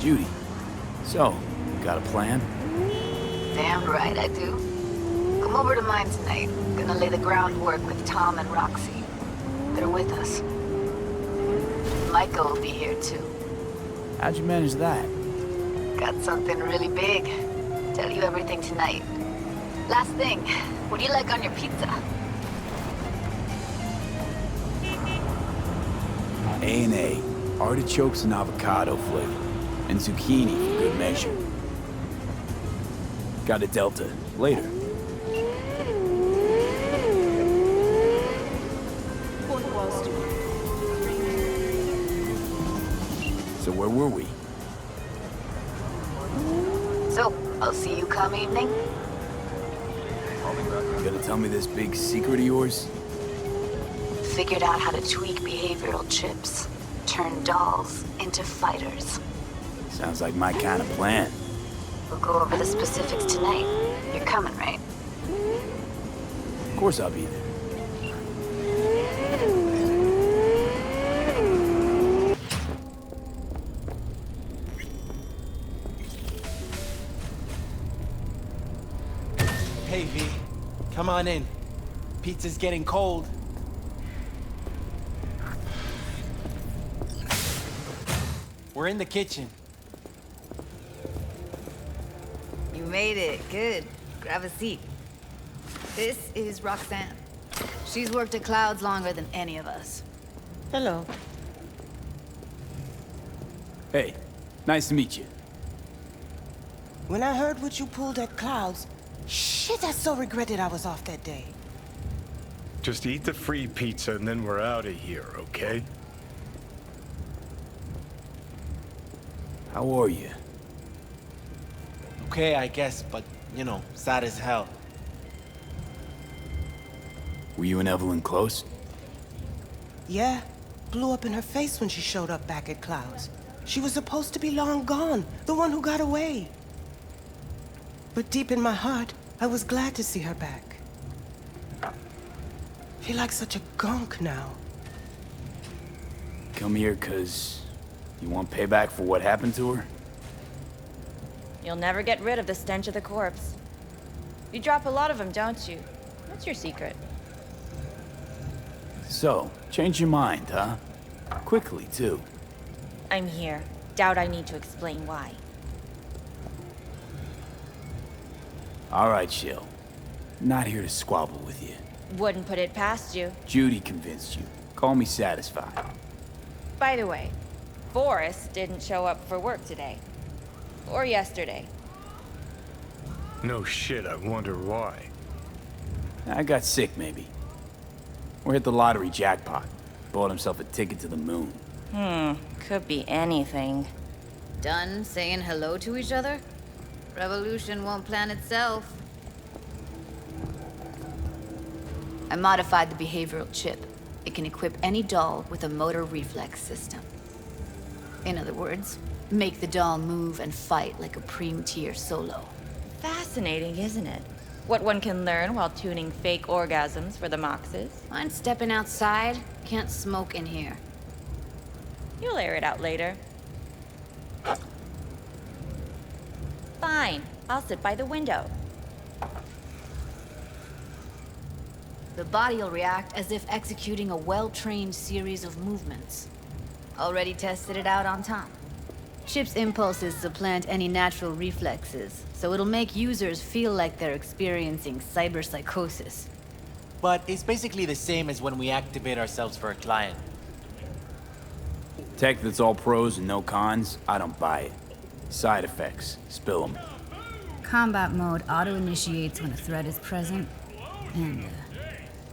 Judy, so, got a plan? Damn right I do. Come over to mine tonight. Gonna lay the groundwork with Tom and Roxy. They're with us. Micah will be here too. How'd you manage that? Got something really big. Tell you everything tonight. Last thing, what do you like on your pizza? A&A, artichokes and avocado flavor, and zucchini for good measure. Got a Delta, later. So where were we? So, I'll see you come evening? You gonna tell me this big secret of yours? Figured out how to tweak behavioral chips. Turn dolls into fighters. Sounds like my kind of plan. We'll go over the specifics tonight. You're coming, right? Of course I'll be there. Hey, V. Come on in. Pizza's getting cold. We're in the kitchen. You made it. Good. Grab a seat. This is Roxanne. She's worked at Clouds longer than any of us. Hello. Hey, nice to meet you. When I heard what you pulled at Clouds, shit, I so regretted I was off that day. Just eat the free pizza and then we're out of here, okay? How are you? Okay, I guess, but, you know, sad as hell. Were you and Evelyn close? Yeah, blew up in her face when she showed up back at Clouds. She was supposed to be long gone, the one who got away. But deep in my heart, I was glad to see her back. Feel like such a gunk now. Come here 'cause you want payback for what happened to her? You'll never get rid of the stench of the corpse. You drop a lot of them, don't you? What's your secret? So, change your mind, huh? Quickly, too. I'm here. Doubt I need to explain why. All right, Shill. Not here to squabble with you. Wouldn't put it past you. Judy convinced you. Call me satisfied. By the way, Forrest didn't show up for work today. Or yesterday. No shit, I wonder why. I got sick, maybe. Or hit the lottery jackpot. Bought himself a ticket to the moon. Could be anything. Done saying hello to each other? Revolution won't plan itself. I modified the behavioral chip. It can equip any doll with a motor reflex system. In other words, make the doll move and fight like a Preem-tier solo. Fascinating, isn't it? What one can learn while tuning fake orgasms for the Moxes. Mind stepping outside? Can't smoke in here. You'll air it out later. Fine, I'll sit by the window. The body will react as if executing a well-trained series of movements. Already tested it out on Tom. Chip's impulses supplant any natural reflexes, so it'll make users feel like they're experiencing cyberpsychosis. But it's basically the same as when we activate ourselves for a client. Tech that's all pros and no cons, I don't buy it. Side effects, spill them. Combat mode auto-initiates when a threat is present, and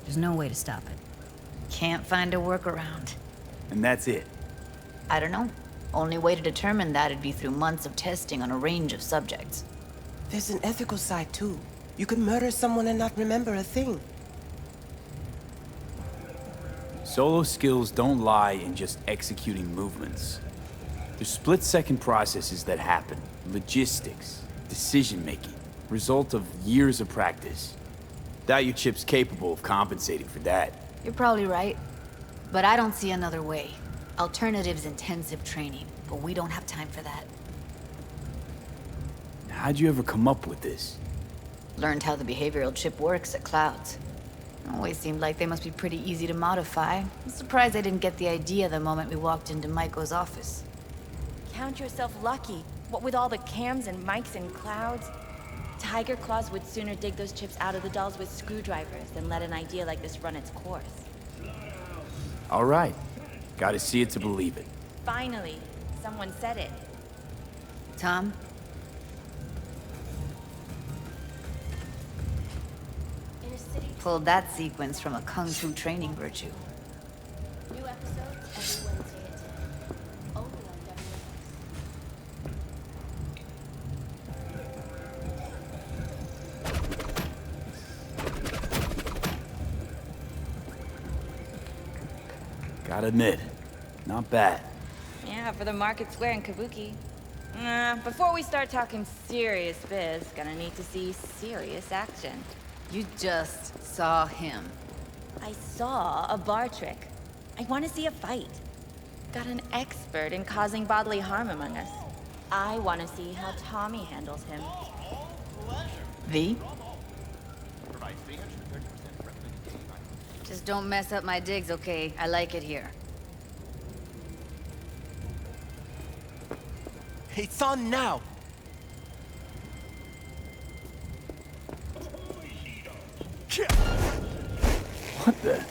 there's no way to stop it. Can't find a workaround. And that's it. I don't know. Only way to determine that'd be through months of testing on a range of subjects. There's an ethical side, too. You could murder someone and not remember a thing. Solo skills don't lie in just executing movements. There's split-second processes that happen. Logistics, decision-making, result of years of practice. Doubt your chip's capable of compensating for that. You're probably right. But I don't see another way. Alternatives intensive training, but we don't have time for that. How'd you ever come up with this? Learned how the behavioral chip works at Clouds. Always seemed like they must be pretty easy to modify. I'm surprised I didn't get the idea the moment we walked into Maiko's office. Count yourself lucky. What with all the cams and mics and clouds? Tiger Claws would sooner dig those chips out of the dolls with screwdrivers than let an idea like this run its course. All right. Gotta see it to believe it. Finally, someone said it. Tom? Pulled that sequence from a kung fu training virtue. New episodes every Wednesday at 10. Only on Gotta admit, not bad. Yeah, for the Market Square in Kabuki. Before we start talking serious biz, gonna need to see serious action. You just saw him. I saw a bar trick. I want to see a fight. Got an expert in causing bodily harm among us. I want to see how Tommy handles him. V? Just don't mess up my digs, okay? I like it here. It's on now! What the?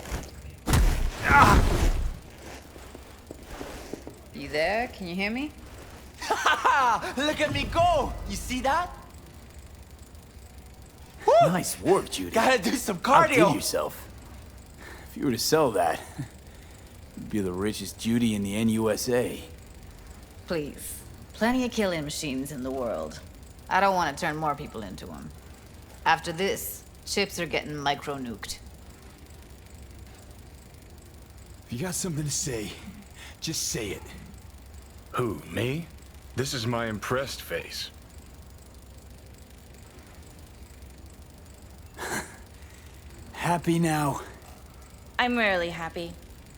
You there? Can you hear me? Look at me go! You see that? Nice work, Judy. Gotta do some Outdid cardio! yourself. If you were to sell that, you'd be the richest Judy in the NUSA. Please. Plenty of killing machines in the world. I don't want to turn more people into them. After this, chips are getting micro-nuked. If you got something to say, just say it. Who, me? This is my impressed face. Happy now? I'm rarely happy,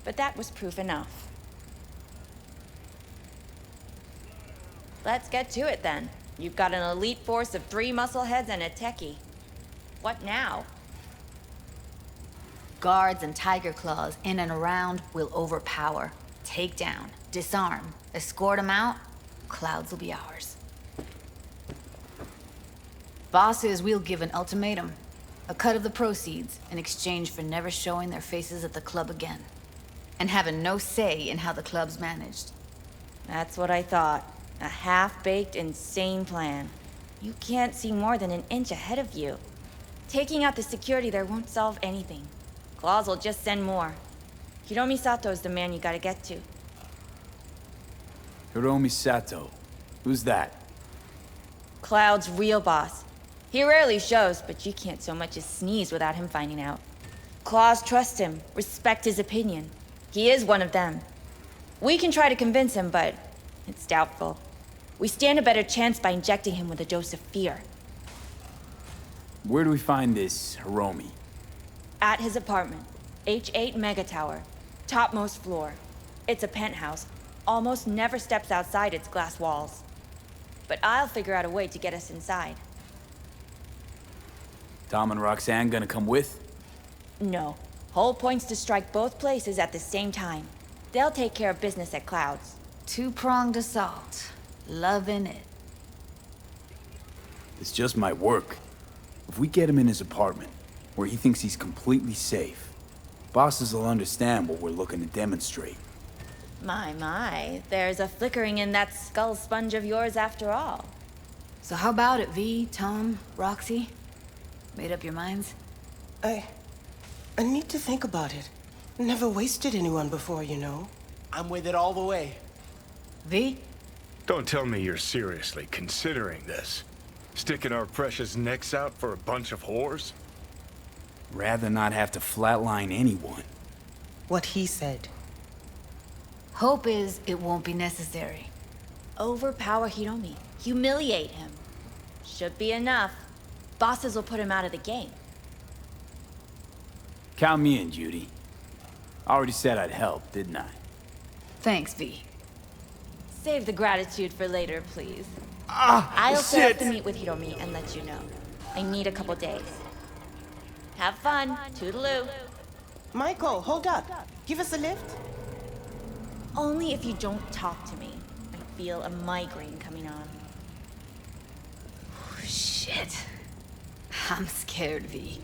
but that was proof enough. Let's get to it then. You've got an elite force of 3 muscleheads and a techie. What now? Guards and tiger claws in and around will overpower, take down, disarm, escort them out. Clouds will be ours. Bosses, we'll give an ultimatum. A cut of the proceeds in exchange for never showing their faces at the club again. And having no say in how the club's managed. That's what I thought. A half-baked, insane plan. You can't see more than an inch ahead of you. Taking out the security there won't solve anything. Claws will just send more. Hiromi Sato's the man you gotta get to. Hiromi Sato. Who's that? Cloud's real boss. He rarely shows, but you can't so much as sneeze without him finding out. Claws trust him, respect his opinion. He is one of them. We can try to convince him, but it's doubtful. We stand a better chance by injecting him with a dose of fear. Where do we find this Hiromi? At his apartment, H8 Mega Tower, topmost floor. It's a penthouse, almost never steps outside its glass walls. But I'll figure out a way to get us inside. Tom and Roxanne gonna come with? No. Whole point's to strike both places at the same time. They'll take care of business at Clouds. Two-pronged assault. Loving it. This just might work. If we get him in his apartment, where he thinks he's completely safe, bosses will understand what we're looking to demonstrate. My, there's a flickering in that skull sponge of yours after all. So how about it, V, Tom, Roxy? Made up your minds? I need to think about it. Never wasted anyone before, you know. I'm with it all the way. V? Don't tell me you're seriously considering this. Sticking our precious necks out for a bunch of whores? Rather not have to flatline anyone. What he said. Hope is it won't be necessary. Overpower Hiromi. Humiliate him. Should be enough. Bosses will put him out of the game. Count me in, Judy. I already said I'd help, didn't I? Thanks, V. Save the gratitude for later, please. I'll set up the meet with Hiromi and let you know. I need a couple days. Have fun. Toodaloo. Michael, hold up. Give us a lift. Only if you don't talk to me. I feel a migraine coming on. Shit. I'm scared, V.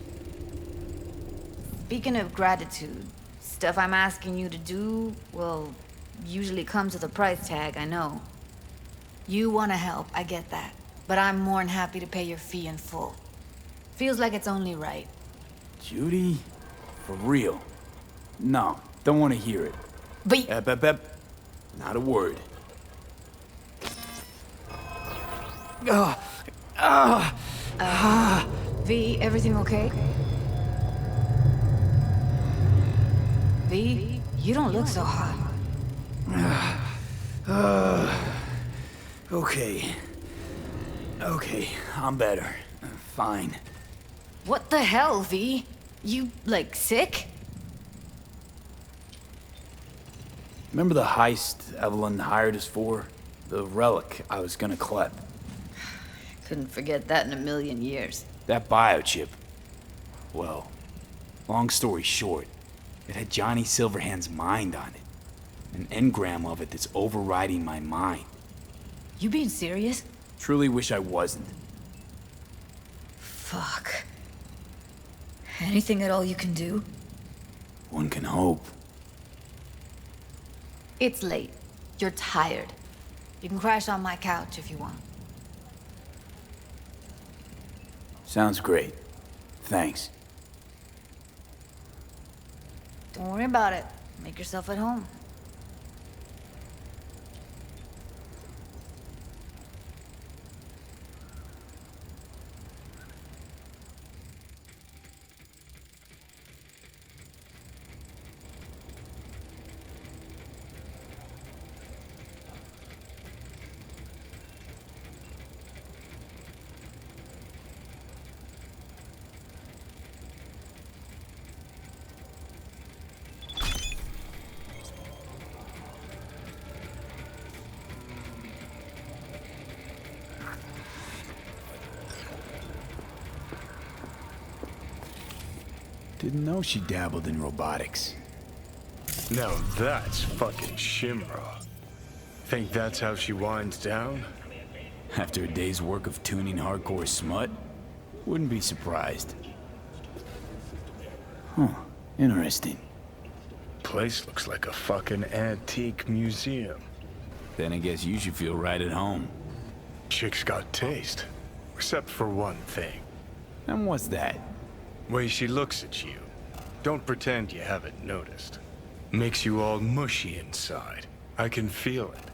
Speaking of gratitude, stuff I'm asking you to do, well, usually comes with a price tag, I know. You want to help, I get that. But I'm more than happy to pay your fee in full. Feels like it's only right. Judy? For real? No, don't want to hear it. But... Not a word. V, everything okay? V, you don't look so hot. Okay. Okay, I'm better. Fine. What the hell, V? You, like, sick? Remember the heist Evelyn hired us for? The relic I was gonna collect. Couldn't forget that in a million years. That biochip. Well, long story short, it had Johnny Silverhand's mind on it. An engram of it that's overriding my mind. You being serious? Truly wish I wasn't. Fuck. Anything at all you can do? One can hope. It's late. You're tired. You can crash on my couch if you want. Sounds great. Thanks. Don't worry about it. Make yourself at home. Didn't know she dabbled in robotics. Now that's fucking Shimra. Think that's how she winds down? After a day's work of tuning hardcore smut? Wouldn't be surprised. Huh, interesting. Place looks like a fucking antique museum. Then I guess you should feel right at home. Chick's got taste. Except for one thing. And what's that? Way she looks at you. Don't pretend you haven't noticed. Makes you all mushy inside. I can feel it.